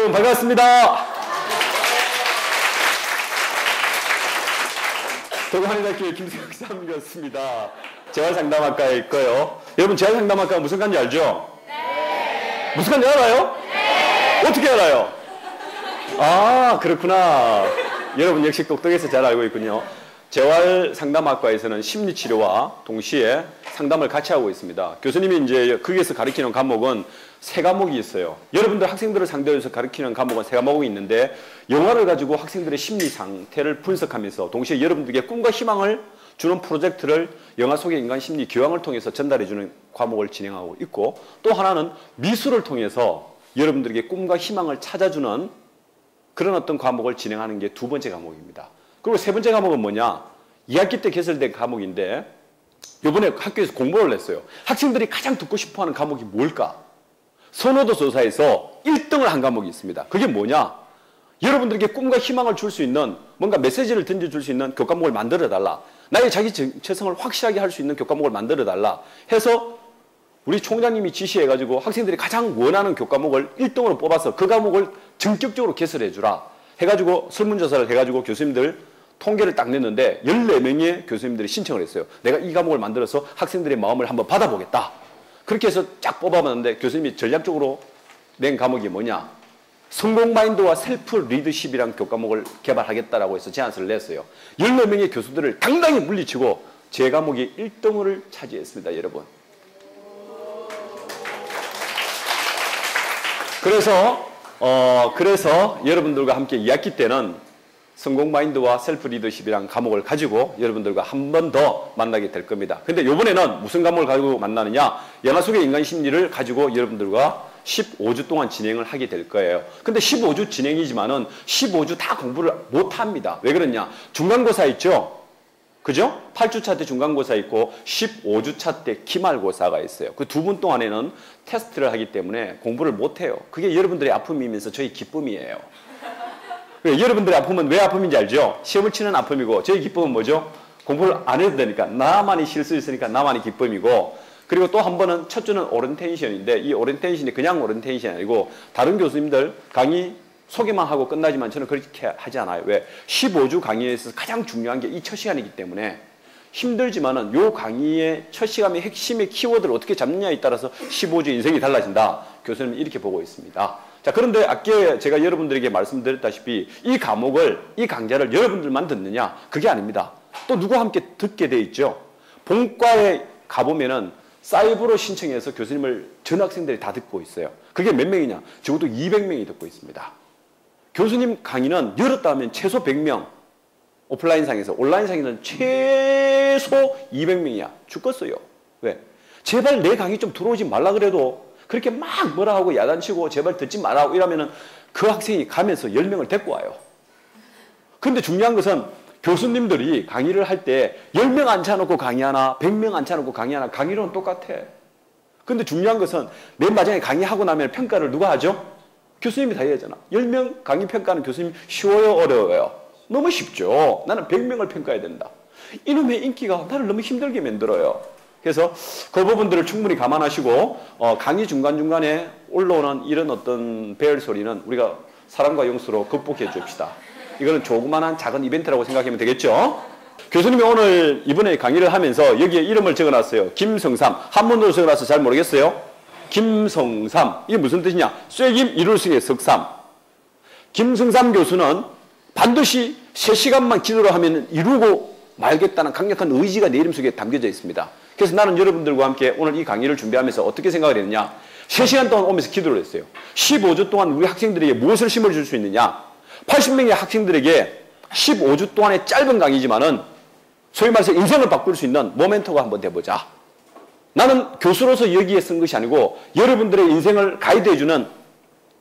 여러분 반갑습니다. 도가니다교회 김세혁 사람이었습니다. 재활상담학과에 있고요. 여러분 재활상담학과가 무슨 과인지 알죠? 네. 무슨 과인지 알아요? 네. 어떻게 알아요? 아, 그렇구나. 여러분 역시 똑똑해서 잘 알고 있군요. 재활상담학과에서는 심리치료와 동시에 상담을 같이 하고 있습니다. 교수님이 이제 거기에서 가르치는 과목은 세 과목이 있어요. 여러분들 학생들을 상대로 해서 가르치는 과목은 세 과목이 있는데 영화를 가지고 학생들의 심리 상태를 분석하면서 동시에 여러분들에게 꿈과 희망을 주는 프로젝트를 영화 속의 인간 심리 교양을 통해서 전달해주는 과목을 진행하고 있고, 또 하나는 미술을 통해서 여러분들에게 꿈과 희망을 찾아주는 그런 어떤 과목을 진행하는 게 두 번째 과목입니다. 그리고 세 번째 과목은 뭐냐? 2학기 때 개설된 과목인데 이번에 학교에서 공모를 했어요. 학생들이 가장 듣고 싶어하는 과목이 뭘까? 선호도 조사에서 1등을 한 과목이 있습니다. 그게 뭐냐? 여러분들에게 꿈과 희망을 줄 수 있는, 뭔가 메시지를 던져줄 수 있는 교과목을 만들어달라. 나의 자기 정체성을 확실하게 할 수 있는 교과목을 만들어달라 해서 우리 총장님이 지시해가지고 학생들이 가장 원하는 교과목을 1등으로 뽑아서 그 과목을 전격적으로 개설해주라 해가지고 설문조사를 해가지고 교수님들 통계를 딱 냈는데 14명의 교수님들이 신청을 했어요. 내가 이 과목을 만들어서 학생들의 마음을 한번 받아보겠다. 그렇게 해서 쫙 뽑아봤는데 교수님이 전략적으로 낸 과목이 뭐냐? 성공 마인드와 셀프 리더십이라는 교과목을 개발하겠다라고 해서 제안서를 냈어요. 14명의 교수들을 당당히 물리치고 제 과목이 1등을 차지했습니다, 여러분. 그래서 여러분들과 함께 2학기 때는 성공 마인드와 셀프 리더십이라는 과목을 가지고 여러분들과 한 번 더 만나게 될 겁니다. 근데 이번에는 무슨 과목을 가지고 만나느냐? 영화 속의 인간 심리를 가지고 여러분들과 15주 동안 진행을 하게 될 거예요. 근데 15주 진행이지만은 15주 다 공부를 못 합니다. 왜 그러냐? 중간고사 있죠? 그죠? 8주차 때 중간고사 있고 15주차 때 기말고사가 있어요. 그 두 분 동안에는 테스트를 하기 때문에 공부를 못 해요. 그게 여러분들의 아픔이면서 저희 기쁨이에요. 여러분들의 아픔은 왜 아픔인지 알죠? 시험을 치는 아픔이고 저희 기쁨은 뭐죠? 공부를 안 해도 되니까 나만이 실수했으니까 나만이 기쁨이고, 그리고 또 한 번은 첫 주는 오리엔테이션인데 이 오리엔테이션이 그냥 오리엔테이션이 아니고 다른 교수님들 강의 소개만 하고 끝나지만 저는 그렇게 하지 않아요. 왜? 15주 강의에서 가장 중요한 게 이 첫 시간이기 때문에 힘들지만은 요 강의의 첫 시간의 핵심의 키워드를 어떻게 잡느냐에 따라서 15주 인생이 달라진다. 교수님은 이렇게 보고 있습니다. 자, 그런데 아까 제가 여러분들에게 말씀드렸다시피 이 과목을, 이 강좌를 여러분들만 듣느냐? 그게 아닙니다. 또 누구와 함께 듣게 돼 있죠? 본과에 가보면은 사이버로 신청해서 교수님을 전 학생들이 다 듣고 있어요. 그게 몇 명이냐? 적어도 200명이 듣고 있습니다. 교수님 강의는 열었다 하면 최소 100명, 오프라인상에서, 온라인상에서는 최소 200명이야. 죽겠어요. 왜? 제발 내 강의 좀 들어오지 말라 그래도 그렇게 막 뭐라 하고 야단치고 제발 듣지 말라고 이러면은 그 학생이 가면서 10명을 데리고 와요. 근데 중요한 것은 교수님들이 강의를 할 때 10명 앉혀놓고 강의하나 100명 앉혀놓고 강의하나 강의로는 똑같아. 근데 중요한 것은 맨 마지막에 강의하고 나면 평가를 누가 하죠? 교수님이 다 해야 하잖아. 10명 강의 평가하는 교수님 쉬워요, 어려워요? 너무 쉽죠. 나는 100명을 평가해야 된다. 이놈의 인기가 나를 너무 힘들게 만들어요. 그래서 그 부분들을 충분히 감안하시고 강의 중간중간에 올라오는 이런 어떤 배열 소리는 우리가 사랑과 용서로 극복해 줍시다. 이거는 조그만한 작은 이벤트라고 생각하면 되겠죠. 교수님이 오늘 이번에 강의를 하면서 여기에 이름을 적어놨어요. 김성삼. 한문으로 적어놔서 잘 모르겠어요. 김성삼. 이게 무슨 뜻이냐? 쐐김 이룰승의 석삼. 김성삼 교수는 반드시 3시간만 기도를 하면 이루고 말겠다는 강력한 의지가 내 이름 속에 담겨져 있습니다. 그래서 나는 여러분들과 함께 오늘 이 강의를 준비하면서 어떻게 생각을 했느냐? 3시간 동안 오면서 기도를 했어요. 15주 동안 우리 학생들에게 무엇을 심어줄 수 있느냐? 80명의 학생들에게 15주 동안의 짧은 강의지만은 소위 말해서 인생을 바꿀 수 있는 모멘토가 한번 돼보자. 나는 교수로서 여기에 쓴 것이 아니고 여러분들의 인생을 가이드해주는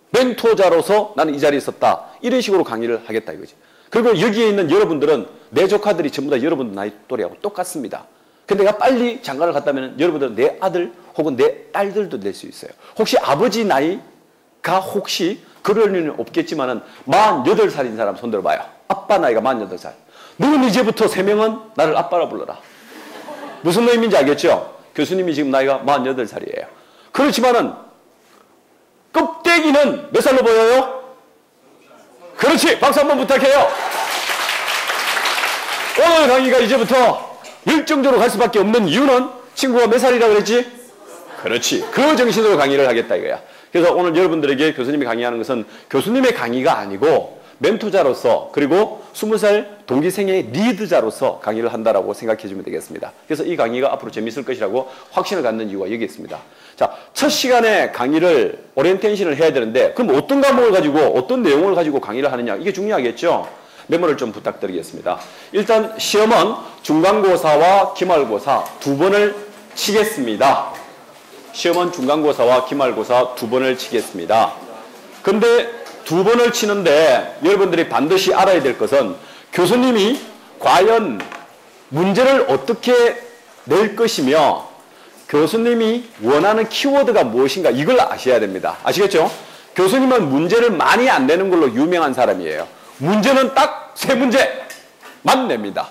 멘토자로서 나는 이 자리에 있었다. 이런 식으로 강의를 하겠다 이거지. 그리고 여기에 있는 여러분들은 내 조카들이 전부 다 여러분들 나이 또래하고 똑같습니다. 근데 내가 빨리 장가를 갔다면 여러분들은 내 아들 혹은 내 딸들도 될 수 있어요. 혹시 아버지 나이가 혹시 그럴 일은 없겠지만은 48살인 사람 손 들어봐요. 아빠 나이가 48살. 너는 이제부터 3명은 나를 아빠라 불러라. 무슨 의미인지 알겠죠? 교수님이 지금 나이가 48살이에요. 그렇지만은 껍데기는 몇 살로 보여요? 그렇지! 박수 한번 부탁해요. 오늘 강의가 이제부터 열정적으로 갈 수밖에 없는 이유는 친구가 몇 살이라고 그랬지? 그렇지. 그 정신으로 강의를 하겠다 이거야. 그래서 오늘 여러분들에게 교수님이 강의하는 것은 교수님의 강의가 아니고 멘토자로서 그리고 20살 동기생의 리드자로서 강의를 한다라고 생각해 주면 되겠습니다. 그래서 이 강의가 앞으로 재밌을 것이라고 확신을 갖는 이유가 여기 있습니다. 자, 첫 시간에 강의를 오리엔테이션을 해야 되는데 그럼 어떤 과목을 가지고 어떤 내용을 가지고 강의를 하느냐 이게 중요하겠죠. 메모를 좀 부탁드리겠습니다. 일단 시험은 중간고사와 기말고사 두 번을 치겠습니다. 시험은 중간고사와 기말고사 두 번을 치겠습니다. 근데 두 번을 치는데 여러분들이 반드시 알아야 될 것은 교수님이 과연 문제를 어떻게 낼 것이며 교수님이 원하는 키워드가 무엇인가 이걸 아셔야 됩니다. 아시겠죠? 교수님은 문제를 많이 안 내는 걸로 유명한 사람이에요. 문제는 딱 세 문제만 냅니다.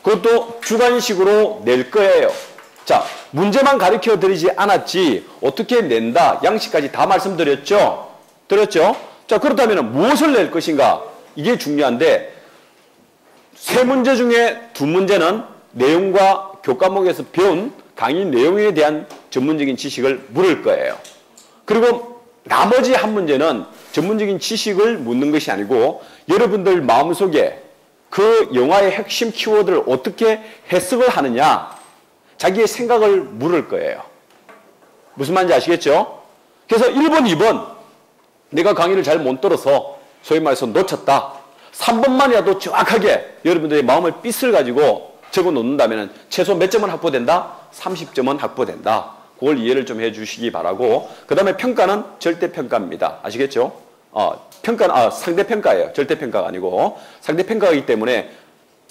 그것도 주관식으로 낼 거예요. 자, 문제만 가르쳐 드리지 않았지 어떻게 낸다 양식까지 다 말씀드렸죠? 들었죠? 자, 그렇다면 무엇을 낼 것인가? 이게 중요한데 세 문제 중에 두 문제는 내용과 교과목에서 배운 강의 내용에 대한 전문적인 지식을 물을 거예요. 그리고 나머지 한 문제는 전문적인 지식을 묻는 것이 아니고 여러분들 마음속에 그 영화의 핵심 키워드를 어떻게 해석을 하느냐 자기의 생각을 물을 거예요. 무슨 말인지 아시겠죠? 그래서 1번, 2번 내가 강의를 잘 못 들어서 소위 말해서 놓쳤다. 3번만이라도 정확하게 여러분들의 마음의 삐을 가지고 적어 놓는다면 최소 몇 점은 확보된다? 30점은 확보된다. 그걸 이해를 좀 해주시기 바라고 그 다음에 평가는 절대평가입니다. 아시겠죠? 평가는 상대평가예요. 절대평가가 아니고 상대평가이기 때문에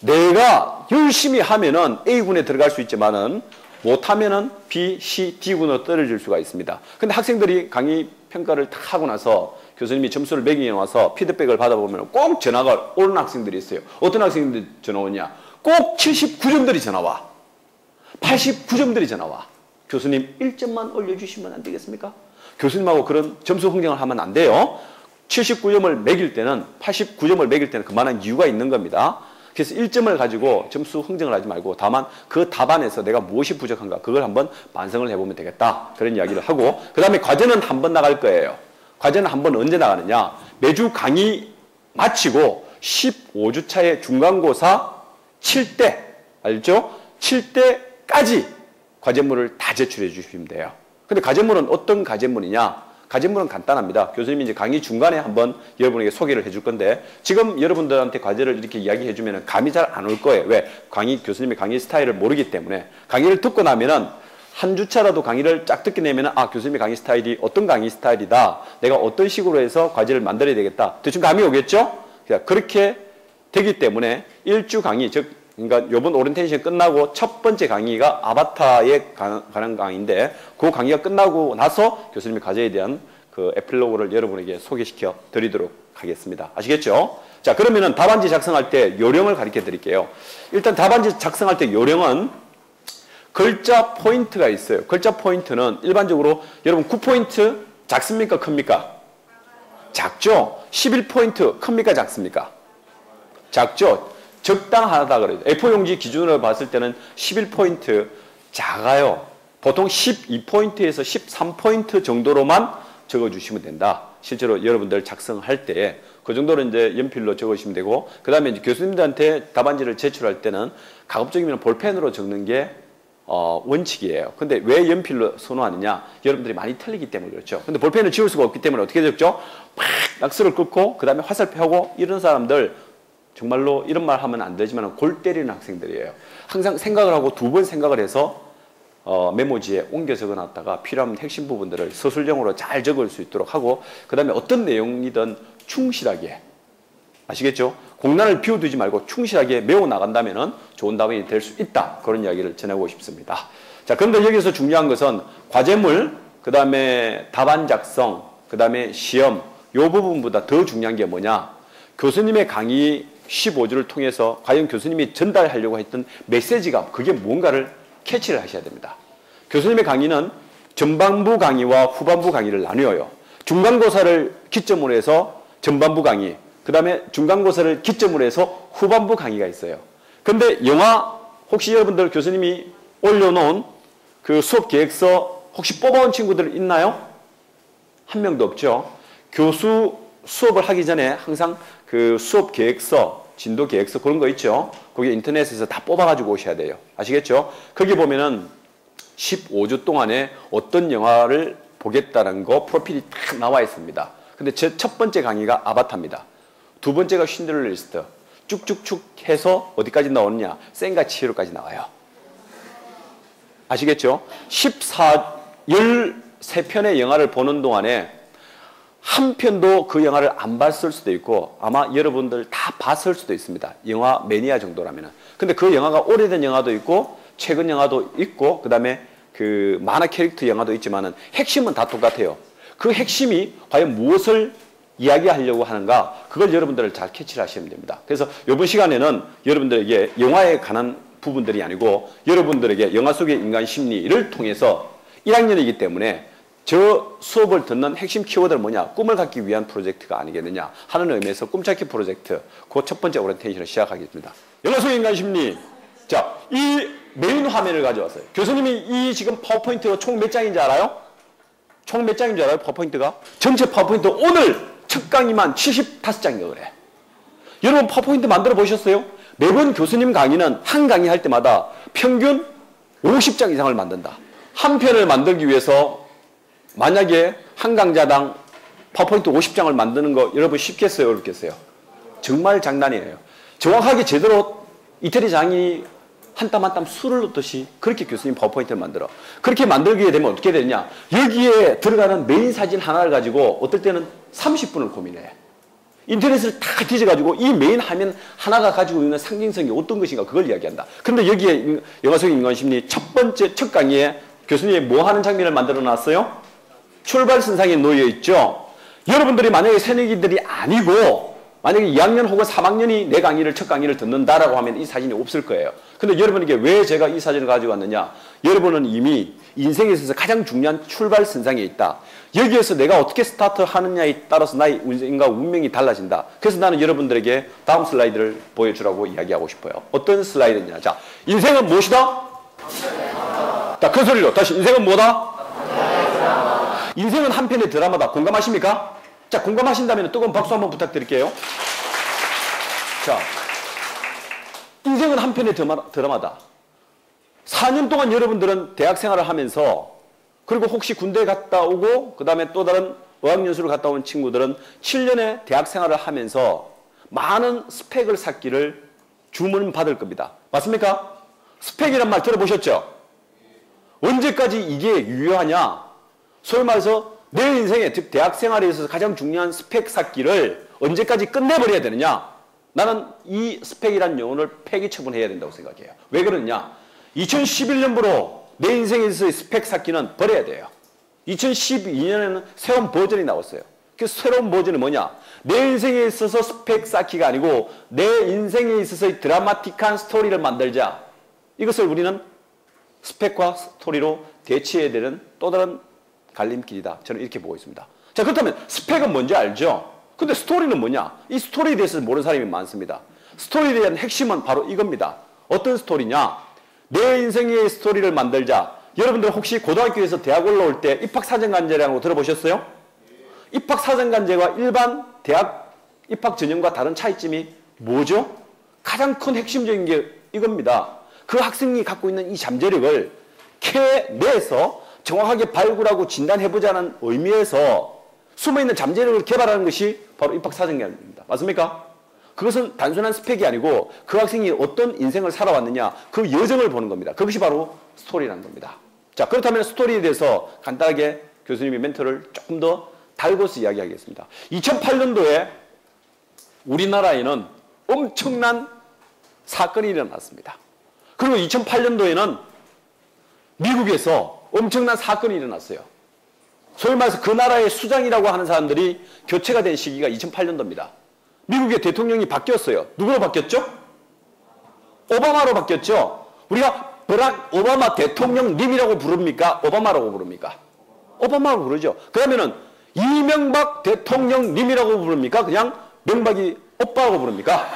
내가 열심히 하면은 A군에 들어갈 수 있지만은 못하면은 B, C, D군으로 떨어질 수가 있습니다. 근데 학생들이 강의 평가를 다 하고 나서 교수님이 점수를 매기게 나와서 피드백을 받아보면 꼭 전화가 오는 학생들이 있어요. 어떤 학생들이 전화 오냐? 꼭 79점들이 전화 와. 89점들이 전화 와. 교수님 1점만 올려주시면 안 되겠습니까? 교수님하고 그런 점수 흥정을 하면 안 돼요. 79점을 매길 때는 89점을 매길 때는 그만한 이유가 있는 겁니다. 그래서 1점을 가지고 점수 흥정을 하지 말고 다만 그 답안에서 내가 무엇이 부족한가 그걸 한번 반성을 해보면 되겠다. 그런 이야기를 하고 그 다음에 과제는 한 번 나갈 거예요. 과제는 한 번 언제 나가느냐. 매주 강의 마치고 15주차의 중간고사 칠 때 알죠? 칠 때까지 과제물을 다 제출해 주시면 돼요. 근데 과제물은 어떤 과제물이냐? 과제물은 간단합니다. 교수님이 이제 강의 중간에 한번 여러분에게 소개를 해줄 건데 지금 여러분들한테 과제를 이렇게 이야기해 주면 감이 잘 안 올 거예요. 왜? 교수님의 강의 스타일을 모르기 때문에 강의를 듣고 나면은 한 주차라도 강의를 쫙 듣게 되면은 교수님의 강의 스타일이 어떤 강의 스타일이다. 내가 어떤 식으로 해서 과제를 만들어야 되겠다. 대충 감이 오겠죠? 그렇게 되기 때문에 1주 강의 그러니까 이번 오리엔테이션 끝나고 첫 번째 강의가 아바타에 관한 강의인데 그 강의가 끝나고 나서 교수님의 과제에 대한 그 에필로그를 여러분에게 소개시켜 드리도록 하겠습니다. 아시겠죠? 자, 그러면은 답안지 작성할 때 요령을 가르쳐 드릴게요. 일단 답안지 작성할 때 요령은 글자 포인트가 있어요. 글자 포인트는 일반적으로 여러분 9포인트 작습니까? 큽니까? 작죠? 11포인트 큽니까? 작습니까? 작죠? 적당하다 그래요. A4 용지 기준으로 봤을 때는 11포인트 작아요. 보통 12포인트에서 13포인트 정도로만 적어주시면 된다. 실제로 여러분들 작성할 때 그 정도로 이제 연필로 적으시면 되고, 그 다음에 이제 교수님들한테 답안지를 제출할 때는 가급적이면 볼펜으로 적는 게 원칙이에요. 근데 왜 연필로 선호하느냐? 여러분들이 많이 틀리기 때문에 그렇죠. 근데 볼펜을 지울 수가 없기 때문에 어떻게 적죠? 막 낙서를 끊고 그 다음에 화살표하고 이런 사람들 정말로 이런 말 하면 안 되지만 골 때리는 학생들이에요. 항상 생각을 하고 두 번 생각을 해서 메모지에 옮겨 적어놨다가 필요한 핵심 부분들을 서술형으로 잘 적을 수 있도록 하고, 그 다음에 어떤 내용이든 충실하게, 아시겠죠? 공란을 비워두지 말고 충실하게 메워나간다면 좋은 답안이 될 수 있다. 그런 이야기를 전하고 싶습니다. 자, 그런데 여기서 중요한 것은 과제물, 그 다음에 답안 작성, 그 다음에 시험, 이 부분보다 더 중요한 게 뭐냐? 교수님의 강의 15주를 통해서 과연 교수님이 전달하려고 했던 메시지가 그게 뭔가를 캐치를 하셔야 됩니다. 교수님의 강의는 전반부 강의와 후반부 강의를 나누어요. 중간고사를 기점으로 해서 전반부 강의, 그 다음에 중간고사를 기점으로 해서 후반부 강의가 있어요. 근데 영화 혹시 여러분들 교수님이 올려놓은 그 수업 계획서 혹시 뽑아온 친구들 있나요? 한 명도 없죠. 교수 수업을 하기 전에 항상 그 수업 계획서, 진도 계획서 그런 거 있죠. 거기 인터넷에서 다 뽑아가지고 오셔야 돼요. 아시겠죠? 거기 보면은 15주 동안에 어떤 영화를 보겠다는 거 프로필이 딱 나와 있습니다. 근데 제 첫 번째 강의가 아바타입니다. 두 번째가 쉰들러 리스트. 쭉쭉쭉 해서 어디까지 나오느냐? 생과 치히로까지 나와요. 아시겠죠? 13편의 영화를 보는 동안에 한 편도 그 영화를 안 봤을 수도 있고 아마 여러분들 다 봤을 수도 있습니다. 영화 매니아 정도라면은. 근데 그 영화가 오래된 영화도 있고 최근 영화도 있고 그다음에 그 만화 캐릭터 영화도 있지만은 핵심은 다 똑같아요. 그 핵심이 과연 무엇을 이야기하려고 하는가 그걸 여러분들 잘 캐치를 하시면 됩니다. 그래서 이번 시간에는 여러분들에게 영화에 관한 부분들이 아니고 여러분들에게 영화 속의 인간 심리를 통해서 1학년이기 때문에 저 수업을 듣는 핵심 키워드는 뭐냐? 꿈을 갖기 위한 프로젝트가 아니겠느냐 하는 의미에서 꿈찾기 프로젝트 그 첫 번째 오리엔테이션을 시작하겠습니다. 영화 속의 인간 심리. 자, 이 메인 화면을 가져왔어요. 교수님이 이 지금 파워포인트가 총 몇 장인지 알아요? 총 몇 장인지 알아요? 파워포인트가? 전체 파워포인트 오늘 첫 강의만 75장인가 그래. 여러분 파워포인트 만들어 보셨어요? 매번 교수님 강의는 한 강의 할 때마다 평균 50장 이상을 만든다. 한 편을 만들기 위해서 만약에 한 강좌당 파워포인트 50장을 만드는 거 여러분 쉽겠어요? 어렵겠어요? 정말 장난이에요. 정확하게 제대로 이태리 장이 한 땀 한 땀 술을 넣듯이 그렇게 교수님 파워포인트를 만들어. 그렇게 만들게 되면 어떻게 되냐? 여기에 들어가는 메인 사진 하나를 가지고 어떨 때는 30분을 고민해. 인터넷을 다 뒤져가지고 이 메인 화면 하나가 가지고 있는 상징성이 어떤 것인가 그걸 이야기한다. 그런데 여기에 영화 속의 인간심리 첫 번째 첫 강의에 교수님이 뭐 하는 장면을 만들어 놨어요? 출발선상에 놓여 있죠. 여러분들이 만약에 새내기들이 아니고 만약에 2학년 혹은 3학년이 내 강의를 첫 강의를 듣는다라고 하면 이 사진이 없을 거예요. 근데 여러분에게 왜 제가 이 사진을 가지고 왔느냐? 여러분은 이미 인생에 있어서 가장 중요한 출발선상에 있다. 여기에서 내가 어떻게 스타트하느냐에 따라서 나의 인생과 운명이 달라진다. 그래서 나는 여러분들에게 다음 슬라이드를 보여주라고 이야기하고 싶어요. 어떤 슬라이드냐? 자, 인생은 무엇이다? 자, 큰 소리로 다시 인생은 뭐다? 인생은 한 편의 드라마다. 공감하십니까? 자, 공감하신다면 뜨거운 박수 한번 부탁드릴게요. 자, 인생은 한 편의 드라마다. 4년 동안 여러분들은 대학 생활을 하면서 그리고 혹시 군대 갔다 오고 그 다음에 또 다른 어학연수를 갔다 온 친구들은 7년의 대학 생활을 하면서 많은 스펙을 쌓기를 주문받을 겁니다. 맞습니까? 스펙이란 말 들어보셨죠? 언제까지 이게 유효하냐? 소위 말해서 내 인생에 즉 대학 생활에 있어서 가장 중요한 스펙 쌓기를 언제까지 끝내버려야 되느냐? 나는 이 스펙이란 용어를 폐기 처분해야 된다고 생각해요. 왜 그러냐? 2011년부로 내 인생에 있어서의 스펙 쌓기는 버려야 돼요. 2012년에는 새로운 버전이 나왔어요. 그 새로운 버전은 뭐냐? 내 인생에 있어서 스펙 쌓기가 아니고 내 인생에 있어서의 드라마틱한 스토리를 만들자. 이것을 우리는 스펙과 스토리로 대치해야 되는 또 다른 갈림길이다. 저는 이렇게 보고 있습니다. 자, 그렇다면 스펙은 뭔지 알죠? 근데 스토리는 뭐냐? 이 스토리에 대해서 모르는 사람이 많습니다. 스토리에 대한 핵심은 바로 이겁니다. 어떤 스토리냐? 내 인생의 스토리를 만들자. 여러분들 혹시 고등학교에서 대학 올라올 때 입학사정관제라고 들어보셨어요? 입학사정관제와 일반 대학 입학 전형과 다른 차이점이 뭐죠? 가장 큰 핵심적인 게 이겁니다. 그 학생이 갖고 있는 이 잠재력을 캐내서 정확하게 발굴하고 진단해보자는 의미에서 숨어있는 잠재력을 개발하는 것이 바로 입학사정관입니다. 맞습니까? 그것은 단순한 스펙이 아니고 그 학생이 어떤 인생을 살아왔느냐 그 여정을 보는 겁니다. 그것이 바로 스토리라는 겁니다. 자, 그렇다면 스토리에 대해서 간단하게 교수님의 멘토를 조금 더 달고서 이야기하겠습니다. 2008년도에 우리나라에는 엄청난 사건이 일어났습니다. 그리고 2008년도에는 미국에서 엄청난 사건이 일어났어요. 소위 말해서 그 나라의 수장이라고 하는 사람들이 교체가 된 시기가 2008년도입니다. 미국의 대통령이 바뀌었어요. 누구로 바뀌었죠? 오바마로 바뀌었죠. 우리가 버락 오바마 대통령님이라고 부릅니까? 오바마라고 부릅니까? 오바마라고 부르죠. 그러면은 이명박 대통령님이라고 부릅니까? 그냥 명박이 오빠라고 부릅니까?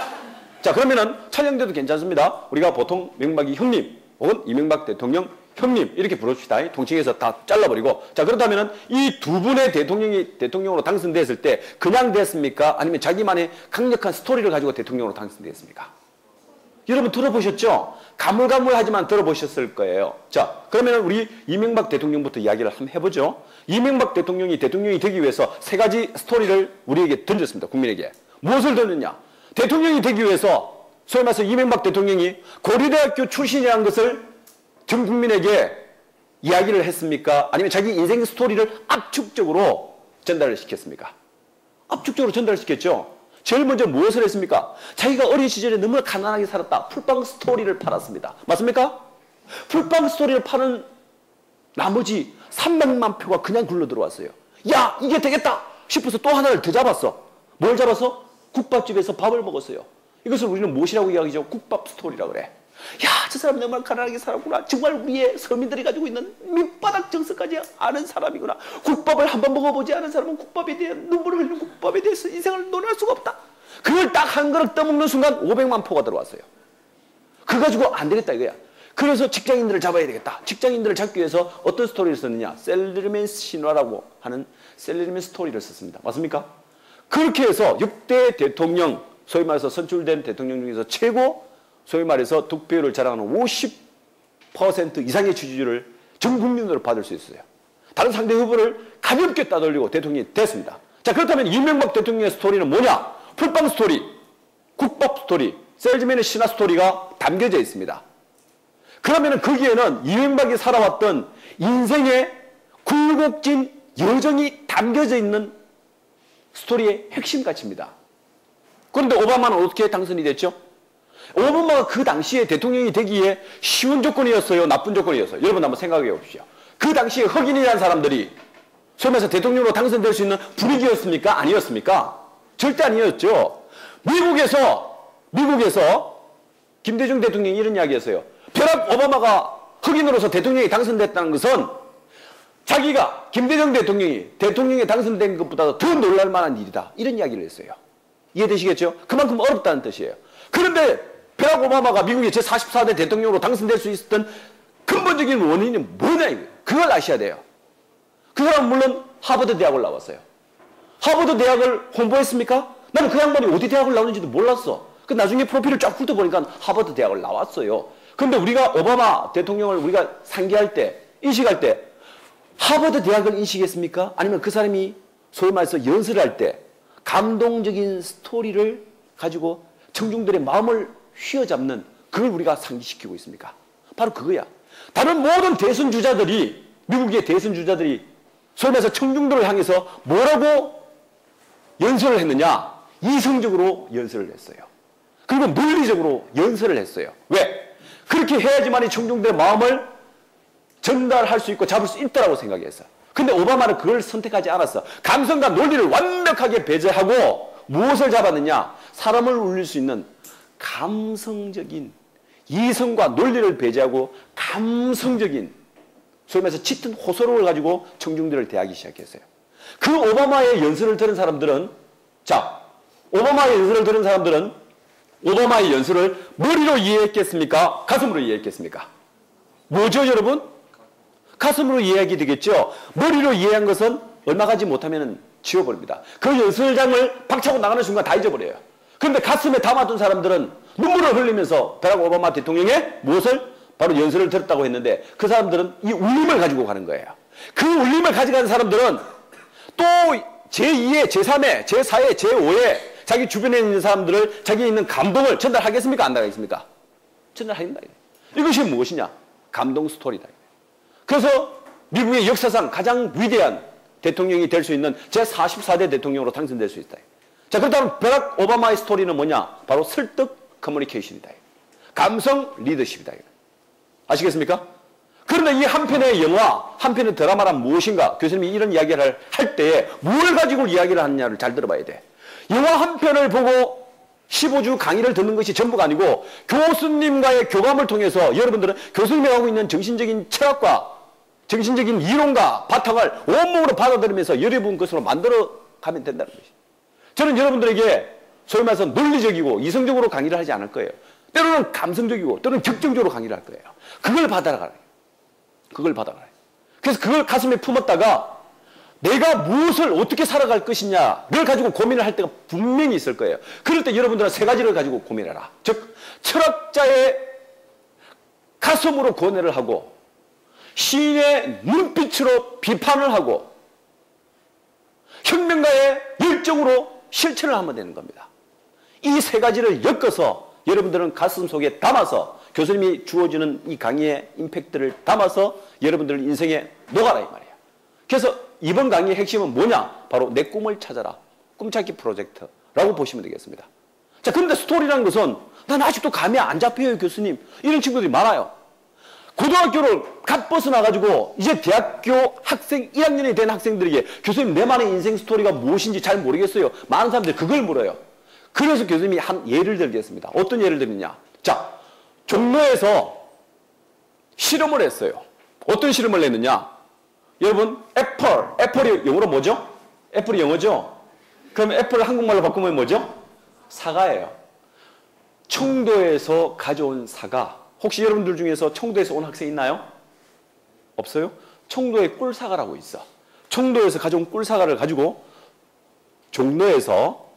자, 그러면은 촬영돼도 괜찮습니다. 우리가 보통 명박이 형님 혹은 이명박 대통령 형님 이렇게 부릅시다. 통칭해서 다 잘라버리고. 자, 그렇다면은 이 두 분의 대통령이 대통령으로 당선됐을 때 그냥 됐습니까? 아니면 자기만의 강력한 스토리를 가지고 대통령으로 당선됐습니까? 여러분 들어보셨죠? 가물가물하지만 들어보셨을 거예요. 자, 그러면 우리 이명박 대통령부터 이야기를 한번 해보죠. 이명박 대통령이 되기 위해서 세 가지 스토리를 우리에게 던졌습니다. 국민에게. 무엇을 던졌냐? 대통령이 되기 위해서 소위 말해서 이명박 대통령이 고려대학교 출신이라는 것을 전 국민에게 이야기를 했습니까? 아니면 자기 인생 스토리를 압축적으로 전달을 시켰습니까? 압축적으로 전달을 시켰죠. 제일 먼저 무엇을 했습니까? 자기가 어린 시절에 너무 가난하게 살았다. 풀빵 스토리를 팔았습니다. 맞습니까? 풀빵 스토리를 파는 나머지 300만 표가 그냥 굴러 들어왔어요. 야, 이게 되겠다 싶어서 또 하나를 더 잡았어. 뭘 잡았어? 국밥집에서 밥을 먹었어요. 이것을 우리는 무엇이라고 이야기하죠? 국밥 스토리라고 그래. 야, 저 사람 정말 가난하게 살았구나. 정말 우리의 서민들이 가지고 있는 밑바닥 정서까지 아는 사람이구나. 국밥을 한번 먹어보지 않은 사람은 국밥에 대한 눈물을 흘리는 국밥에 대해서 인생을 논할 수가 없다. 그걸 딱 한 그릇 떠먹는 순간 500만 표가 들어왔어요. 그거 가지고 안 되겠다 이거야. 그래서 직장인들을 잡아야 되겠다. 직장인들을 잡기 위해서 어떤 스토리를 썼느냐. 셀러리맨 신화라고 하는 셀러리맨 스토리를 썼습니다. 맞습니까? 그렇게 해서 역대 대통령, 소위 말해서 선출된 대통령 중에서 최고, 소위 말해서 득표율을 자랑하는 50% 이상의 지지율을 전 국민으로 받을 수 있어요. 다른 상대 후보를 가볍게 따돌리고 대통령이 됐습니다. 자, 그렇다면 이명박 대통령의 스토리는 뭐냐? 풀빵 스토리, 국밥 스토리, 셀즈맨의 신화 스토리가 담겨져 있습니다. 그러면 거기에는 이명박이 살아왔던 인생의 굴곡진 여정이 담겨져 있는 스토리의 핵심 가치입니다. 그런데 오바마는 어떻게 당선이 됐죠? 오바마가 그 당시에 대통령이 되기에 쉬운 조건이었어요? 나쁜 조건이었어요? 여러분 한번 생각해 보십시오. 그 당시에 흑인이라는 사람들이 소위 말해서 대통령으로 당선될 수 있는 분위기였습니까? 아니었습니까? 절대 아니었죠. 미국에서 김대중 대통령이 이런 이야기했어요. 버락 오바마가 흑인으로서 대통령이 당선됐다는 것은 자기가 김대중 대통령이 대통령에 당선된 것보다 더 놀랄 만한 일이다. 이런 이야기를 했어요. 이해되시겠죠? 그만큼 어렵다는 뜻이에요. 그런데 버락 오바마가 미국의 제44대 대통령으로 당선될 수 있었던 근본적인 원인이 뭐냐 이거예요. 그걸 아셔야 돼요. 그 사람은 물론 하버드 대학을 나왔어요. 하버드 대학을 홍보했습니까? 나는 그 양반이 어디 대학을 나오는지도 몰랐어. 그 나중에 프로필을 쫙 훑어보니까 하버드 대학을 나왔어요. 그런데 우리가 오바마 대통령을 우리가 상기할 때, 인식할 때 하버드 대학을 인식했습니까? 아니면 그 사람이 소위 말해서 연설을 할 때 감동적인 스토리를 가지고 청중들의 마음을 휘어잡는 그걸 우리가 상기시키고 있습니까? 바로 그거야. 다른 모든 대선 주자들이, 미국의 대선 주자들이 소위 말해서 청중들을 향해서 뭐라고 연설을 했느냐? 이성적으로 연설을 했어요. 그리고 논리적으로 연설을 했어요. 왜? 그렇게 해야지만이 청중들의 마음을 전달할 수 있고 잡을 수 있다고 생각했어요. 근데 오바마는 그걸 선택하지 않았어. 감성과 논리를 완벽하게 배제하고 무엇을 잡았느냐? 사람을 울릴 수 있는 감성적인 이성과 논리를 배제하고 감성적인 소위 말해서 짙은 호소력을 가지고 청중들을 대하기 시작했어요. 그 오바마의 연설을 들은 사람들은 오바마의 연설을 머리로 이해했겠습니까? 가슴으로 이해했겠습니까? 뭐죠 여러분? 가슴으로 이해하게 되겠죠. 머리로 이해한 것은 얼마 가지 못하면 지워버립니다. 그 연설장을 박차고 나가는 순간 다 잊어버려요. 그런데 가슴에 담아둔 사람들은 눈물을 흘리면서 버락 오바마 대통령의 무엇을? 바로 연설을 들었다고 했는데 그 사람들은 이 울림을 가지고 가는 거예요. 그 울림을 가져가는 사람들은 또 제2의, 제3의, 제4의, 제5의 자기 주변에 있는 사람들을 자기에 있는 감동을 전달하겠습니까? 안 하겠습니까? 전달합니다. 이것이 무엇이냐? 감동 스토리다. 그래서 미국의 역사상 가장 위대한 대통령이 될 수 있는 제44대 대통령으로 당선될 수 있다. 자, 그렇다면 버락 오바마의 스토리는 뭐냐? 바로 설득 커뮤니케이션이다. 감성 리더십이다. 아시겠습니까? 그런데 이 한 편의 영화, 한 편의 드라마란 무엇인가? 교수님이 이런 이야기를 할 때에 뭘 가지고 이야기를 하느냐를 잘 들어봐야 돼. 영화 한 편을 보고 15주 강의를 듣는 것이 전부가 아니고 교수님과의 교감을 통해서 여러분들은 교수님이 하고 있는 정신적인 철학과 정신적인 이론과 바탕을 온몸으로 받아들이면서 여러분 것으로 만들어 가면 된다는 것이죠. 저는 여러분들에게 소위 말해서 논리적이고 이성적으로 강의를 하지 않을 거예요. 때로는 감성적이고 때로는 격정적으로 강의를 할 거예요. 그걸 받아가라. 그걸 받아가라. 그래서 그걸 가슴에 품었다가 내가 무엇을 어떻게 살아갈 것이냐를 가지고 고민을 할 때가 분명히 있을 거예요. 그럴 때 여러분들은 세 가지를 가지고 고민해라. 즉 철학자의 가슴으로 고뇌를 하고 시인의 눈빛으로 비판을 하고 혁명가의 열정으로 실천을 하면 되는 겁니다. 이 세 가지를 엮어서 여러분들은 가슴속에 담아서 교수님이 주어지는 이 강의의 임팩트를 담아서 여러분들 인생에 녹아라 이 말이에요. 그래서 이번 강의의 핵심은 뭐냐? 바로 내 꿈을 찾아라. 꿈찾기 프로젝트라고 보시면 되겠습니다. 자, 그런데 스토리라는 것은 난 아직도 감이 안 잡혀요 교수님. 이런 친구들이 많아요. 고등학교를 갓 벗어나가지고 이제 대학교 학생 1학년이 된 학생들에게 교수님 내만의 인생 스토리가 무엇인지 잘 모르겠어요. 많은 사람들이 그걸 물어요. 그래서 교수님이 한 예를 들겠습니다. 어떤 예를 들느냐. 자, 종로에서 실험을 했어요. 어떤 실험을 했느냐. 여러분 애플이 영어로 뭐죠? 애플이 영어죠? 그럼 애플을 한국말로 바꾸면 뭐죠? 사과예요. 청도에서 가져온 사과. 혹시 여러분들 중에서 청도에서 온 학생 있나요? 없어요? 청도에 꿀사과라고 있어. 청도에서 가져온 꿀사과를 가지고 종로에서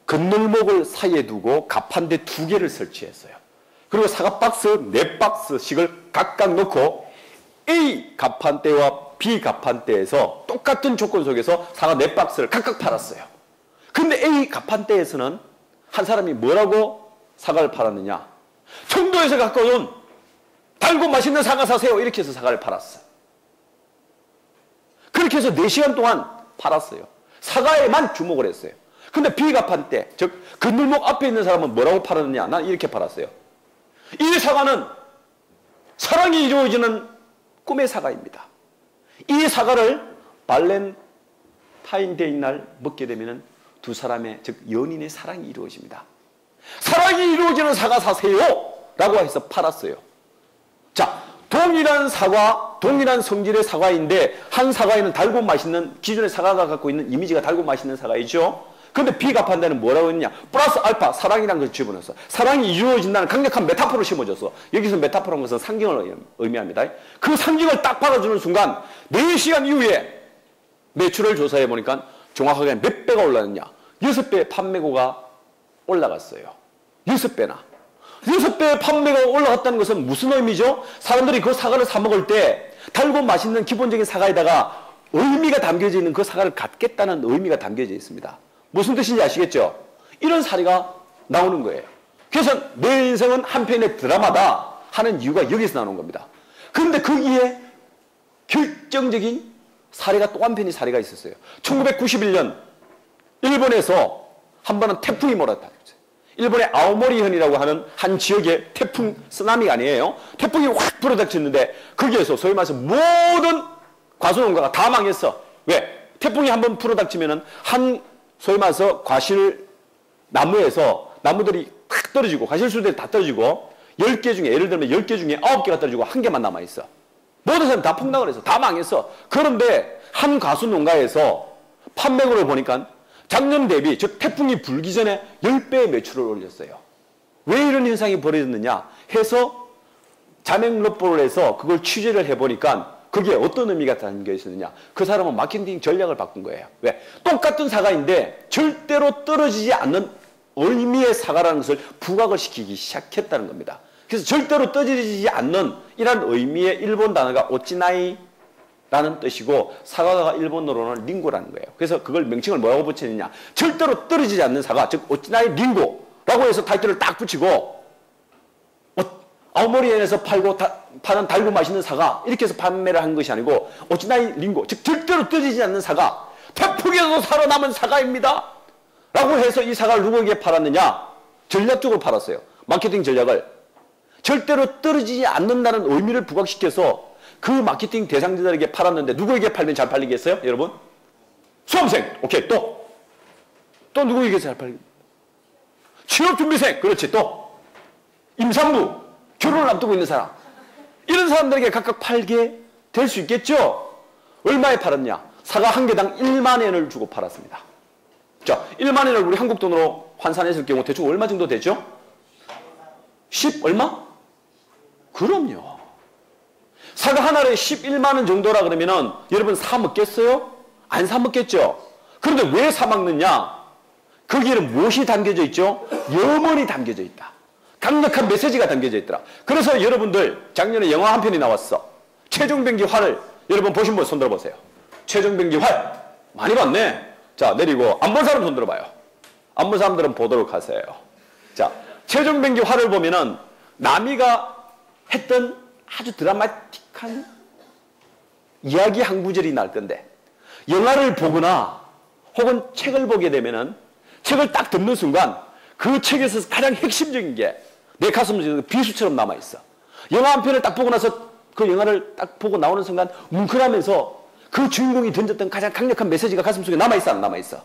건널목을 사이에 두고 갑판대 2개를 설치했어요. 그리고 사과 박스 4박스씩을 각각 넣고 A 갑판대와 B 갑판대에서 똑같은 조건 속에서 사과 4박스를 각각 팔았어요. 근데 A 갑판대에서는 한 사람이 뭐라고 사과를 팔았느냐. 청도에서 갖고 온 달고 맛있는 사과 사세요. 이렇게 해서 사과를 팔았어요. 그렇게 해서 4시간 동안 팔았어요. 사과에만 주목을 했어요. 근데 B 갑판대, 즉 건널목 앞에 있는 사람은 뭐라고 팔았느냐. 난 이렇게 팔았어요. 이 사과는 사랑이 이루어지는 꿈의 사과입니다. 이 사과를 발렌타인데이 날 먹게 되면 두 사람의 즉 연인의 사랑이 이루어집니다. 사랑이 이루어지는 사과 사세요 라고 해서 팔았어요. 자, 동일한 사과, 동일한 성질의 사과인데 한 사과에는 달고 맛있는 기존의 사과가 갖고 있는 이미지가 달고 맛있는 사과이죠. 근데 비갑한다는 뭐라고 했느냐. 플러스 알파 사랑이라는 것을 집어넣어서 사랑이 이루어진다는 강력한 메타포를 심어줘서 여기서 메타포라는 것은 상징을 의미합니다. 그 상징을 딱 받아주는 순간 4시간 이후에 매출을 조사해 보니까 정확하게 몇 배가 올랐느냐. 6배의 판매고가 올라갔어요. 6배나. 6배의 판매가 올라갔다는 것은 무슨 의미죠? 사람들이 그 사과를 사 먹을 때 달고 맛있는 기본적인 사과에다가 의미가 담겨져 있는 그 사과를 갖겠다는 의미가 담겨져 있습니다. 무슨 뜻인지 아시겠죠? 이런 사례가 나오는 거예요. 그래서 내 인생은 한편의 드라마다 하는 이유가 여기서 나오는 겁니다. 그런데 거기에 결정적인 사례가 또 한편의 사례가 있었어요. 1991년 일본에서 한 번은 태풍이 몰았다. 일본의 아오모리현이라고 하는 한 지역에 태풍, 쓰나미가 아니에요. 태풍이 확 불어닥쳤는데 거기에서 소위 말해서 모든 과수농가가 다 망했어. 왜? 태풍이 한번 불어닥치면은 한 소위 말해서 과실 나무에서 나무들이 탁 떨어지고 과실수들이 다 떨어지고 10개 중에 예를 들면 10개 중에 9개가 떨어지고 1개만 남아있어. 모든 사람이 다 폭락을 해서 다 망했어. 그런데 한 과수농가에서 판매고를 보니까 작년 대비 즉 태풍이 불기 전에 10배의 매출을 올렸어요. 왜 이런 현상이 벌어졌느냐 해서 자맹럽보를 해서 그걸 취재를 해보니까 그게 어떤 의미가 담겨 있었느냐. 그 사람은 마케팅 전략을 바꾼 거예요. 왜? 똑같은 사과인데 절대로 떨어지지 않는 의미의 사과라는 것을 부각을 시키기 시작했다는 겁니다. 그래서 절대로 떨어지지 않는 이런 의미의 일본 단어가 오찌나이라는 뜻이고 사과가 일본어로는 링고라는 거예요. 그래서 그걸 명칭을 뭐라고 붙였느냐. 절대로 떨어지지 않는 사과, 즉 오찌나이 링고라고 해서 타이틀을 딱 붙이고 아오모리현에서 파는 달고 맛있는 사과 이렇게 해서 판매를 한 것이 아니고 오찌나이 링고 즉 절대로 떨어지지 않는 사과 태풍에서도 살아남은 사과입니다 라고 해서 이 사과를 누구에게 팔았느냐. 전략적으로 팔았어요. 마케팅 전략을 절대로 떨어지지 않는다는 의미를 부각시켜서 그 마케팅 대상자들에게 팔았는데 누구에게 팔면 잘 팔리겠어요 여러분? 수험생. 오케이. 또 누구에게 잘 팔리겠어요? 취업준비생. 그렇지. 또 임산부 결혼을 앞두고 있는 사람. 이런 사람들에게 각각 팔게 될 수 있겠죠? 얼마에 팔았냐? 사과 한 개당 1만 엔을 주고 팔았습니다. 자, 1만 엔을 우리 한국 돈으로 환산했을 경우 대충 얼마 정도 되죠? 10 얼마? 그럼요. 사과 한 알에 11만 원 정도라 그러면은 여러분 사 먹겠어요? 안 사 먹겠죠? 그런데 왜 사 먹느냐? 거기에는 무엇이 담겨져 있죠? 염원이 담겨져 있다. 강력한 메시지가 담겨져 있더라. 그래서 여러분들 작년에 영화 한 편이 나왔어. 최종병기 활을 여러분 보신 분 손 들어보세요. 최종병기 활 많이 봤네. 자 내리고 안 본 사람 손 들어봐요. 안 본 사람들은 보도록 하세요. 자 최종병기 활을 보면은 남이가 했던 아주 드라마틱한 이야기 한 구절이 날 건데 영화를 보거나 혹은 책을 보게 되면은 책을 딱 덮는 순간 그 책에서 가장 핵심적인 게 내 가슴에 비수처럼 남아있어. 영화 한 편을 딱 보고 나서 그 영화를 딱 보고 나오는 순간 뭉클하면서 그 주인공이 던졌던 가장 강력한 메시지가 가슴속에 남아있어 안 남아있어?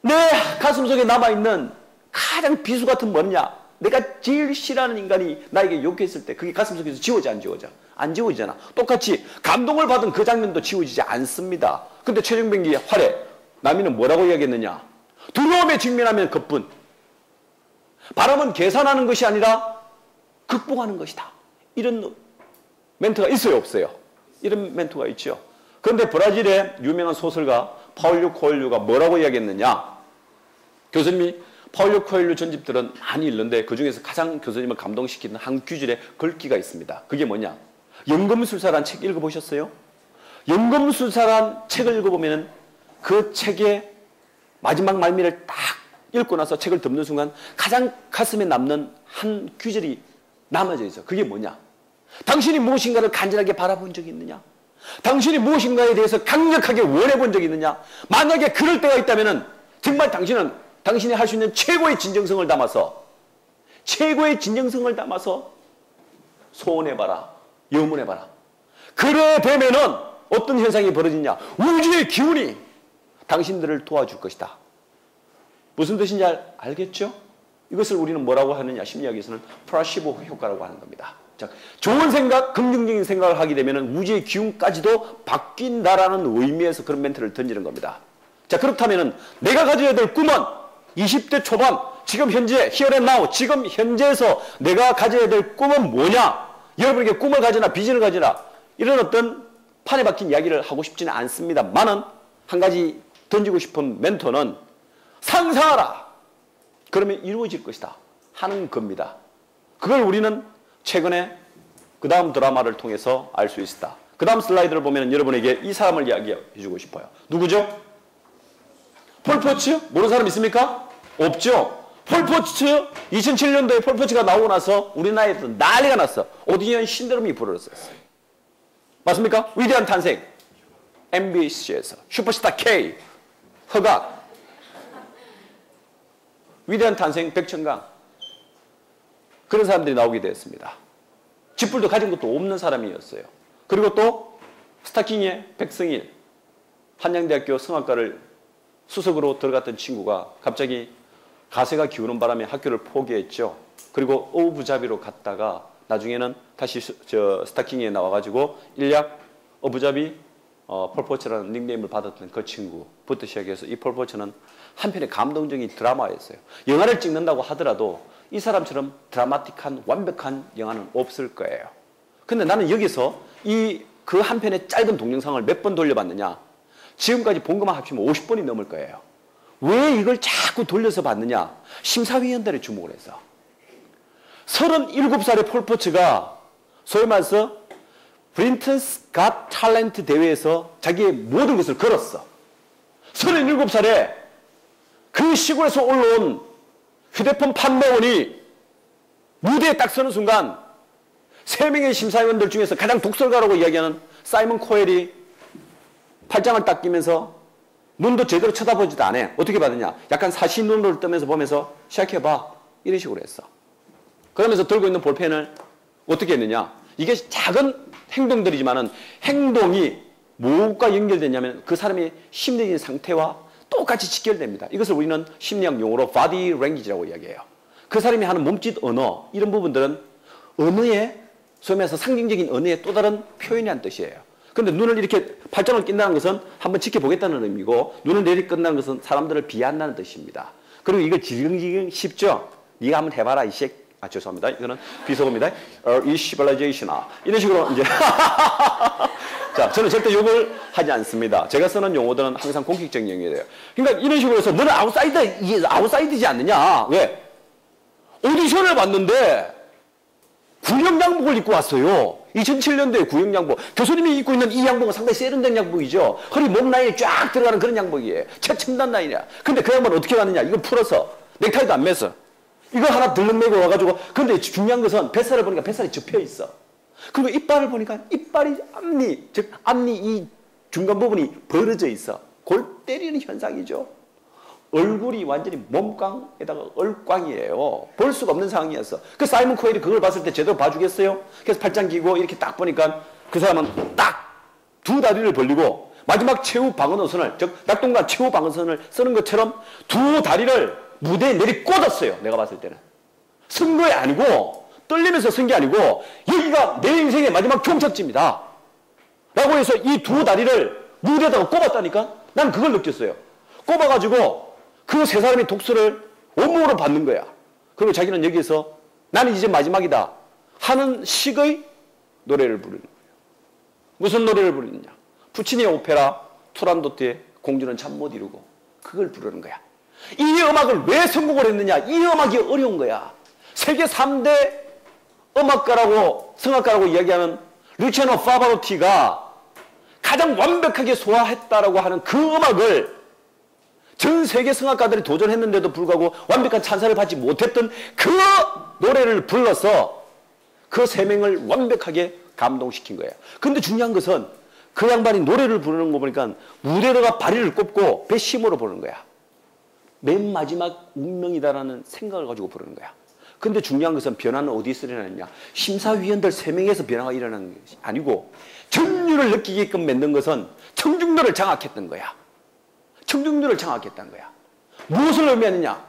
내 가슴속에 남아있는 가장 비수 같은 뭐냐? 내가 제일 싫어하는 인간이 나에게 욕했을 때 그게 가슴속에서 지워져 안 지워져? 안 지워지잖아. 똑같이 감동을 받은 그 장면도 지워지지 않습니다. 근데 최종병기 활에 남이는 뭐라고 이야기했느냐? 두려움에 직면하면 그뿐. 바람은 계산하는 것이 아니라 극복하는 것이다. 이런 멘트가 있어요 없어요? 이런 멘트가 있죠. 그런데 브라질의 유명한 소설가 파울루 코엘류가 뭐라고 이야기했느냐? 교수님이 파울루 코엘류 전집들은 많이 읽는데 그중에서 가장 교수님을 감동시키는 한 구절의 글귀가 있습니다. 그게 뭐냐? 연금술사란 책 읽어보셨어요? 연금술사란 책을 읽어보면 그 책의 마지막 말미를 딱 읽고 나서 책을 덮는 순간 가장 가슴에 남는 한 구절이 남아져 있어. 그게 뭐냐? 당신이 무엇인가를 간절하게 바라본 적이 있느냐? 당신이 무엇인가에 대해서 강력하게 원해본 적이 있느냐? 만약에 그럴 때가 있다면 정말 당신이 할 수 있는 최고의 진정성을 담아서 소원해봐라. 염원해봐라. 그래 되면은 어떤 현상이 벌어지냐? 우주의 기운이 당신들을 도와줄 것이다. 무슨 뜻인지 알겠죠? 이것을 우리는 뭐라고 하느냐? 심리학에서는 플라시보 효과라고 하는 겁니다. 자, 좋은 생각, 긍정적인 생각을 하게 되면 우주의 기운까지도 바뀐다라는 의미에서 그런 멘트를 던지는 겁니다. 자, 그렇다면 내가 가져야 될 꿈은 20대 초반, 지금 현재, here and now, 지금 현재에서 내가 가져야 될 꿈은 뭐냐? 여러분에게 꿈을 가지나 비전을 가지나 이런 어떤 판에 박힌 이야기를 하고 싶지는 않습니다만은 한 가지 던지고 싶은 멘토는 상상하라. 그러면 이루어질 것이다 하는 겁니다. 그걸 우리는 최근에 그 다음 드라마를 통해서 알 수 있다. 그 다음 슬라이드를 보면 여러분에게 이 사람을 이야기해 주고 싶어요. 누구죠? 폴포츠? 모르는 사람 있습니까? 없죠? 폴포츠 2007년도에 폴포츠가 나오고 나서 우리나라에서 난리가 났어. 오디언 신드롬이 불어졌어요. 맞습니까? 위대한 탄생 MBC에서 슈퍼스타 K 허각 위대한 탄생 백천강 그런 사람들이 나오게 되었습니다. 집불도 가진 것도 없는 사람이었어요. 그리고 또 스타킹의 백승일 한양대학교 성악과를 수석으로 들어갔던 친구가 갑자기 가세가 기우는 바람에 학교를 포기했죠. 그리고 어부잡이로 갔다가 나중에는 다시 스타킹에 나와가지고 일약 어부잡이 폴포츠라는 닉네임을 받았던 그 친구부터 시작해서 이 폴포츠는 한편의 감동적인 드라마였어요. 영화를 찍는다고 하더라도 이 사람처럼 드라마틱한 완벽한 영화는 없을 거예요. 근데 나는 여기서 그 한편의 짧은 동영상을 몇 번 돌려봤느냐? 지금까지 본 것만 합치면 50번이 넘을 거예요. 왜 이걸 자꾸 돌려서 봤느냐? 심사위원들의 주목을 해서. 37살의 폴포츠가 소위 말해서 브리튼스 갓 탤런트 대회에서 자기의 모든 것을 걸었어. 37살에 그 시골에서 올라온 휴대폰 판매원이 무대에 딱 서는 순간 3명의 심사위원들 중에서 가장 독설가라고 이야기하는 사이먼 코엘이 팔짱을 딱 끼면서 눈도 제대로 쳐다보지도 않아. 어떻게 받느냐? 약간 사시 눈을 뜨면서 보면서 시작해봐. 이런 식으로 했어. 그러면서 들고 있는 볼펜을 어떻게 했느냐? 이게 작은 행동들이지만은 행동이 무엇과 연결되냐면 그 사람의 심리적인 상태와 똑같이 직결됩니다. 이것을 우리는 심리학 용어로 body language라고 이야기해요. 그 사람이 하는 몸짓 언어, 이런 부분들은 언어의, 소위 말해서 상징적인 언어의 또 다른 표현이라는 뜻이에요. 근데 눈을 이렇게 팔짱을 낀다는 것은 한번 지켜보겠다는 의미고 눈을 내리끈다는 것은 사람들을 비한다는 뜻입니다. 그리고 이거 지경지경 쉽죠? 네가 한번 해봐라, 이 색. 아, 죄송합니다. 이거는 비속어입니다. 이 시빌라이제이션아. 이런 식으로 이제. 자, 저는 절대 욕을 하지 않습니다. 제가 쓰는 용어들은 항상 공식적인 용어예요. 그러니까 이런 식으로 해서 너는 아웃사이드지 않느냐? 왜? 오디션을 봤는데 구형 양복을 입고 왔어요. 2007년도에 구형 양복. 교수님이 입고 있는 이 양복은 상당히 세련된 양복이죠. 허리 목 라인에 쫙 들어가는 그런 양복이에요. 최첨단 라인이야. 근데 그 양복은 어떻게 왔느냐? 이걸 풀어서 넥타이도 안 맸어. 이거 하나 들렁매고 와가지고. 근데 중요한 것은 뱃살을 보니까 뱃살이 접혀 있어. 그리고 이빨을 보니까 이빨이 앞니 이 중간 부분이 벌어져 있어. 골 때리는 현상이죠. 얼굴이 완전히 몸깡에다가 얼꽝이에요. 볼 수가 없는 상황이었어. 그 사이먼 코엘이 그걸 봤을 때 제대로 봐주겠어요? 그래서 팔짱 끼고 이렇게 딱 보니까 그 사람은 딱 두 다리를 벌리고 마지막 최후 방어선을, 즉 낙동강 최후 방어선을 쓰는 것처럼 두 다리를 무대에 내리꽂았어요. 내가 봤을 때는. 쓴 거 아니고, 떨리면서 쓴 게 아니고, 여기가 내 인생의 마지막 종착지입니다. 라고 해서 이 두 다리를 무대에다가 꼽았다니까? 난 그걸 느꼈어요. 꼽아가지고 그 세 사람이 독서를 온몸으로 받는 거야. 그리고 자기는 여기서 나는 이제 마지막이다 하는 식의 노래를 부르는 거예요. 무슨 노래를 부르느냐? 푸치니의 오페라 투란도트의 공주는 잠 못 이루고, 그걸 부르는 거야. 이 음악을 왜 성공을 했느냐? 이 음악이 어려운 거야. 세계 3대 음악가라고, 성악가라고 이야기하는 루치아노 파바로티가 가장 완벽하게 소화했다라고 하는 그 음악을 전 세계 성악가들이 도전했는데도 불구하고 완벽한 찬사를 받지 못했던 그 노래를 불러서 그 세 명을 완벽하게 감동시킨 거예요. 근데 중요한 것은 그 양반이 노래를 부르는 거 보니까 무대에다가 바리를 꼽고 배심으로 부르는 거야. 맨 마지막 운명이다라는 생각을 가지고 부르는 거야. 근데 중요한 것은 변화는 어디서 일어나느냐? 심사위원들 3명에서 변화가 일어나는 것이 아니고 전율을 느끼게끔 만든 것은 청중들을 장악했던 거야. 청중들을 장악했다는 거야. 무엇을 의미하느냐?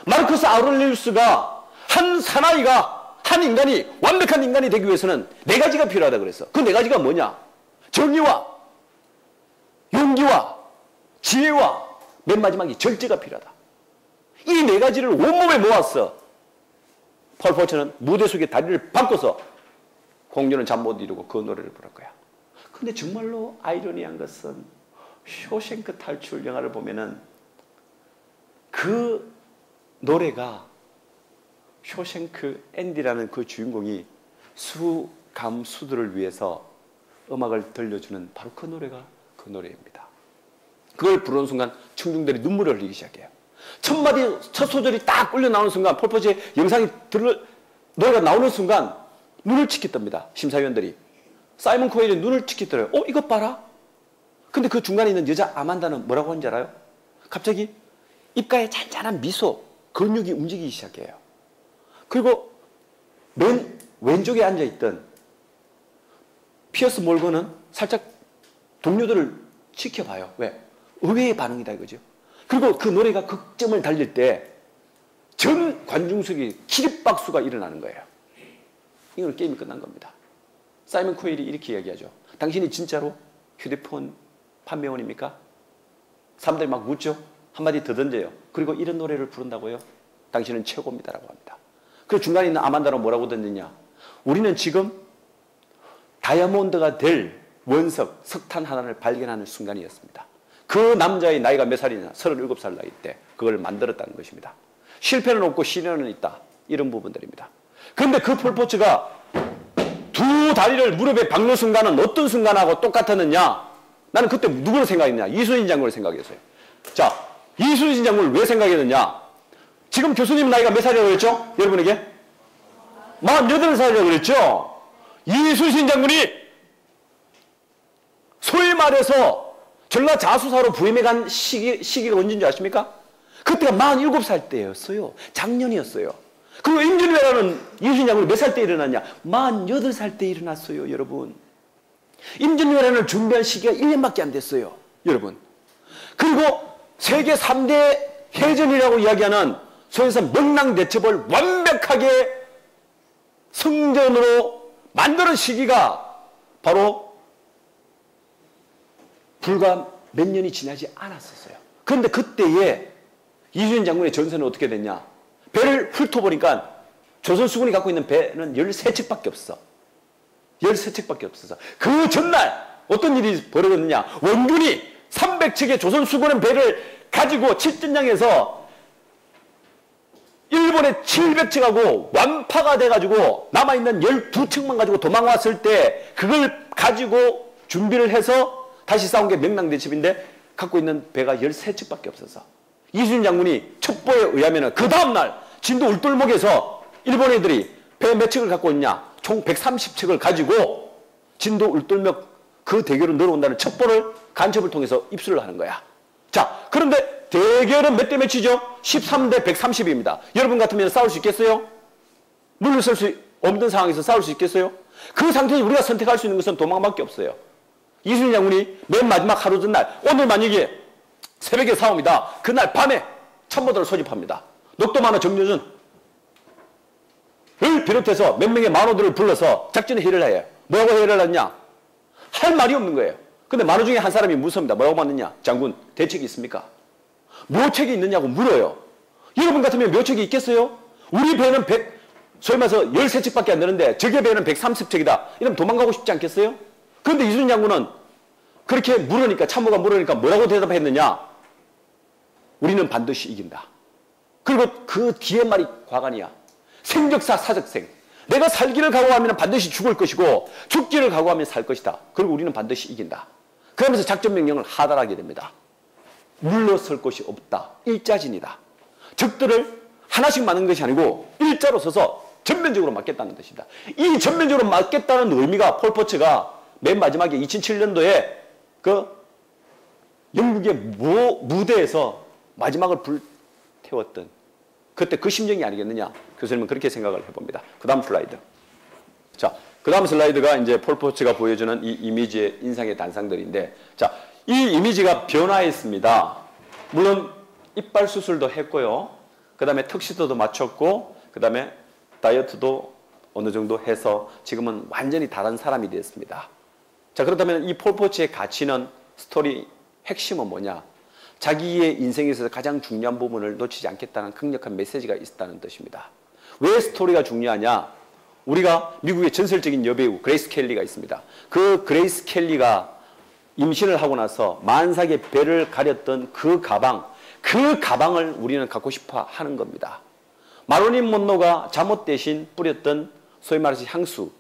마르쿠스 아우렐리우스가 한 사나이가, 한 인간이 완벽한 인간이 되기 위해서는 4가지가 필요하다 그랬어. 그 4가지가 뭐냐? 정의와 용기와 지혜와 맨 마지막에 절제가 필요하다. 이 4가지를 온몸에 모았어. 폴 포처는 무대 속에 다리를 바꿔서 공주는 잠 못 이루고 그 노래를 부를 거야. 근데 정말로 아이러니한 것은 쇼생크 탈출 영화를 보면은 그 노래가 쇼생크 앤디라는 그 주인공이 수감수들을 위해서 음악을 들려주는 바로 그 노래가 그 노래입니다. 그걸 부르는 순간 청중들이 눈물을 흘리기 시작해요. 첫 마디, 첫 소절이 딱 끌려 나오는 순간, 폴포츠의 영상이 노래가 나오는 순간 눈을 치켰답니다. 심사위원들이. 사이먼 코엘이 눈을 치켰더래요. 이것 봐라. 근데 그 중간에 있는 여자 아만다는 뭐라고 하는지 알아요? 갑자기 입가에 잔잔한 미소, 근육이 움직이기 시작해요. 그리고 맨 왼쪽에 앉아있던 피어스 몰건은 살짝 동료들을 지켜봐요. 왜? 의외의 반응이다 이거죠. 그리고 그 노래가 극점을 달릴 때 전 관중 속에 기립박수가 일어나는 거예요. 이건 게임이 끝난 겁니다. 사이먼 코엘이 이렇게 이야기하죠. 당신이 진짜로 휴대폰 판매원입니까? 사람들이 막 묻죠. 한마디 더 던져요. 그리고 이런 노래를 부른다고요? 당신은 최고입니다 라고 합니다. 그 중간에 있는 아만다는 뭐라고 던지냐? 우리는 지금 다이아몬드가 될 원석, 석탄 하나를 발견하는 순간이었습니다. 그 남자의 나이가 몇 살이냐? 37살 나이 때 그걸 만들었다는 것입니다. 실패는 없고 시련은 있다. 이런 부분들입니다. 그런데 그 폴포츠가 두 다리를 무릎에 박는 순간은 어떤 순간하고 똑같았느냐? 나는 그때 누구를 생각했냐? 이순신 장군을 생각했어요. 자, 이순신 장군을 왜 생각했느냐? 지금 교수님 나이가 몇 살이라고 그랬죠? 여러분에게? 48살이라고 그랬죠? 이순신 장군이 소위 말해서 전라 자수사로 부임해 간 시기가 언제인지 아십니까? 그때가 47살 때였어요. 작년이었어요. 그리고 임진왜란은 이순신 장군이 몇 살 때 일어났냐? 48살 때 일어났어요, 여러분. 임진왜란을 준비한 시기가 1년밖에 안 됐어요, 여러분. 그리고 세계 3대 해전이라고 이야기하는 소위에서 명랑대첩을 완벽하게 성전으로 만드는 시기가 바로 불과 몇 년이 지나지 않았었어요. 그런데 그때에 이순신 장군의 전세는 어떻게 됐냐? 배를 훑어보니까 조선 수군이 갖고 있는 배는 13척밖에 없어. 13척밖에 없어서. 그 전날 어떤 일이 벌어졌느냐? 원군이 300척의 조선 수군의 배를 가지고 칠전장에서 일본의 700척하고 완파가 돼가지고 남아있는 12척만 가지고 도망왔을 때 그걸 가지고 준비를 해서 다시 싸운 게 명랑대첩인데 갖고 있는 배가 13척밖에 없어서 이순신 장군이 첩보에 의하면 그 다음날 진도 울돌목에서 일본 애들이 배 몇 척을 갖고 있냐? 총 130척을 가지고 진도 울돌목 그 대교로 늘어온다는 첩보를 간첩을 통해서 입수를 하는 거야. 자, 그런데 대결은 몇 대 몇이죠? 13대 130입니다. 여러분 같으면 싸울 수 있겠어요? 물러설 수 없는 상황에서 싸울 수 있겠어요? 그 상태에서 우리가 선택할 수 있는 것은 도망밖에 없어요. 이순신 장군이 맨 마지막 하루 전날 오늘 만약에 새벽에 싸웁니다. 그날 밤에 참모들을 소집합니다. 녹도만호 정여준을 비롯해서 몇 명의 만호들을 불러서 작전 회의를 해요. 뭐라고 회의를 하냐? 할 말이 없는 거예요. 근데 만호 중에 한 사람이 묻습니다. 뭐라고 묻느냐? 장군, 대책이 있습니까? 묘책이 있느냐고 물어요. 여러분 같으면 묘책이 있겠어요? 우리 배는 소위 말해서 13척밖에 안 되는데 적의 배는 130척이다. 이러면 도망가고 싶지 않겠어요? 그런데 이순신 장군은 그렇게 물으니까 참모가 물으니까 뭐라고 대답했느냐? 우리는 반드시 이긴다. 그리고 그 뒤에 말이 과간이야. 생적사 사적생. 내가 살기를 각오하면 반드시 죽을 것이고 죽기를 각오하면 살 것이다. 그리고 우리는 반드시 이긴다. 그러면서 작전 명령을 하달하게 됩니다. 물러설 곳이 없다. 일자진이다. 적들을 하나씩 맞는 것이 아니고 일자로 서서 전면적으로 맞겠다는 뜻이다. 이 전면적으로 맞겠다는 의미가 폴포츠가 맨 마지막에 2007년도에 그 영국의 무대에서 마지막을 불태웠던 그때 그 심정이 아니겠느냐. 교수님은 그렇게 생각을 해봅니다. 그 다음 슬라이드. 자, 그 다음 슬라이드가 이제 폴포츠가 보여주는 이 이미지의 인상의 단상들인데, 자, 이 이미지가 변화했습니다. 물론 이빨 수술도 했고요. 그 다음에 턱시도도 맞췄고, 그 다음에 다이어트도 어느 정도 해서 지금은 완전히 다른 사람이 됐습니다. 자, 그렇다면 이 폴포츠의 가치는 스토리 핵심은 뭐냐? 자기의 인생에서 가장 중요한 부분을 놓치지 않겠다는 강력한 메시지가 있다는 뜻입니다. 왜 스토리가 중요하냐? 우리가 미국의 전설적인 여배우 그레이스 켈리가 있습니다. 그 그레이스 켈리가 임신을 하고 나서 만삭의 배를 가렸던 그 가방을 우리는 갖고 싶어 하는 겁니다. 마릴린 먼로가 잠옷 대신 뿌렸던 소위 말해서 향수,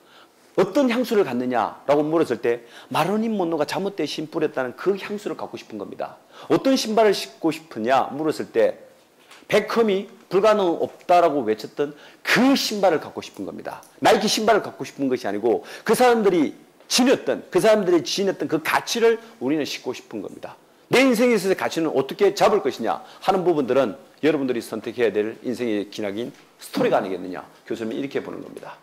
어떤 향수를 갖느냐라고 물었을 때 마릴린 먼로가 잠옷 대신 뿌렸다는 그 향수를 갖고 싶은 겁니다. 어떤 신발을 신고 싶으냐 물었을 때 베컴이 불가능 없다라고 외쳤던 그 신발을 갖고 싶은 겁니다. 나이키 신발을 갖고 싶은 것이 아니고 그 사람들이 지녔던 그 가치를 우리는 신고 싶은 겁니다. 내 인생에 있어서의 가치는 어떻게 잡을 것이냐 하는 부분들은 여러분들이 선택해야 될 인생의 기나긴 스토리가 아니겠느냐. 교수님이 이렇게 보는 겁니다.